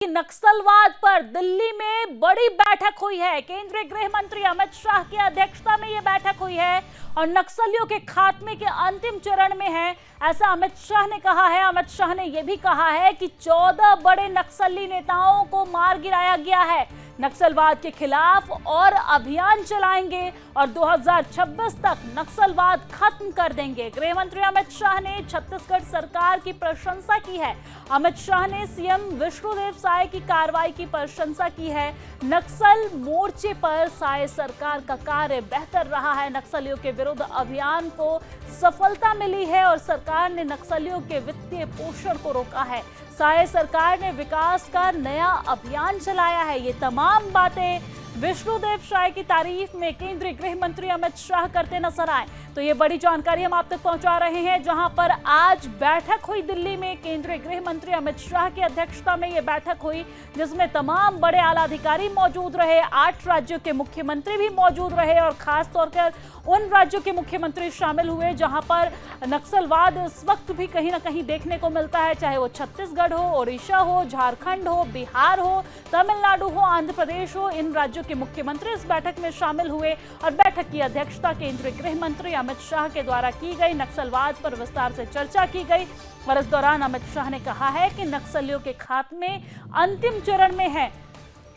नक्सलवाद पर दिल्ली में बड़ी बैठक हुई है। केंद्रीय गृह मंत्री अमित शाह की अध्यक्षता में यह बैठक हुई है और नक्सलियों के खात्मे के अंतिम चरण में है, ऐसा अमित शाह ने कहा है। अमित शाह ने यह भी कहा है कि 14 बड़े नक्सली नेताओं को मार गिराया गया है। नक्सलवाद के खिलाफ और अभियान चलाएंगे और 2026 तक नक्सलवाद खत्म कर देंगे। गृह मंत्री अमित शाह ने छत्तीसगढ़ सरकार की प्रशंसा की है। अमित शाह ने सीएम विष्णुदेव साय की कार्रवाई की प्रशंसा की है। नक्सल मोर्चे पर साय सरकार का कार्य बेहतर रहा है। नक्सलियों के विरुद्ध अभियान को सफलता मिली है और सरकार ने नक्सलियों के वित्तीय पोषण को रोका है। साय सरकार ने विकास का नया अभियान चलाया है। ये तमाम बातें विष्णुदेव साय की तारीफ में केंद्रीय गृह मंत्री अमित शाह करते नजर आए। तो ये बड़ी जानकारी हम आप तक पहुंचा रहे हैं, जहां पर आज बैठक हुई दिल्ली में। केंद्रीय गृह मंत्री अमित शाह की अध्यक्षता में यह बैठक हुई, जिसमें तमाम बड़े आला अधिकारी मौजूद रहे, 8 राज्यों के मुख्यमंत्री भी मौजूद रहे और खास तौर पर उन राज्यों के मुख्यमंत्री शामिल हुए जहां पर नक्सलवाद इस वक्त भी कहीं ना कहीं देखने को मिलता है, चाहे वो छत्तीसगढ़ हो, ओडिशा हो, झारखंड हो, बिहार हो, तमिलनाडु हो, आंध्र प्रदेश हो। इन राज्यों के मुख्यमंत्री इस बैठक में शामिल हुए और बैठक की अध्यक्षता केंद्रीय गृह मंत्री अमित शाह के द्वारा की गई। नक्सलवाद पर विस्तार से चर्चा की गई और इस दौरान अमित शाह ने कहा है कि नक्सलियों के खात्मे अंतिम चरण में है।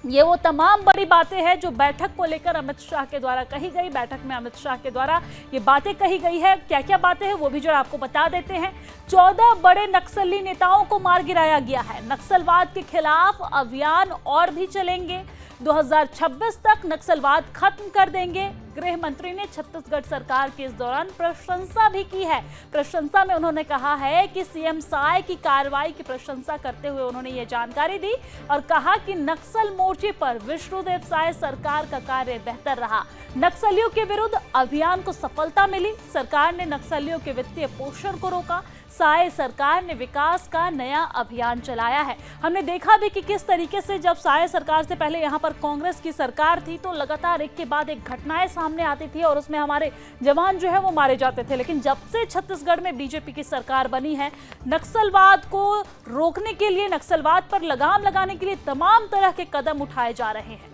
ये वो तमाम बड़ी बातें हैं जो बैठक को लेकर अमित शाह के द्वारा कही गई। बैठक में अमित शाह के द्वारा ये बातें कही गई है। क्या क्या बातें हैं वो भी जो आपको बता देते हैं। 14 बड़े नक्सली नेताओं को मार गिराया गया है। नक्सलवाद के खिलाफ अभियान और भी चलेंगे। 2026 तक नक्सलवाद खत्म कर देंगे। गृह मंत्री ने छत्तीसगढ़ सरकार की इस दौरान प्रशंसा भी की है। प्रशंसा में उन्होंने कहा है कि सीएम साय की कार्रवाई की प्रशंसा करते हुए उन्होंने ये जानकारी दी और कहा कि नक्सल मोर्चे पर विष्णुदेव साय सरकार का कार्य बेहतर रहा। नक्सलियों के विरुद्ध अभियान को सफलता मिली। सरकार ने नक्सलियों के वित्तीय पोषण को रोका। साय सरकार ने विकास का नया अभियान चलाया है। हमने देखा भी कि किस तरीके से जब साय सरकार से पहले यहाँ पर कांग्रेस की सरकार थी तो लगातार एक के बाद एक घटनाएं सामने आती थी और उसमें हमारे जवान जो है वो मारे जाते थे। लेकिन जब से छत्तीसगढ़ में बीजेपी की सरकार बनी है, नक्सलवाद को रोकने के लिए, नक्सलवाद पर लगाम लगाने के लिए तमाम तरह के कदम उठाए जा रहे हैं।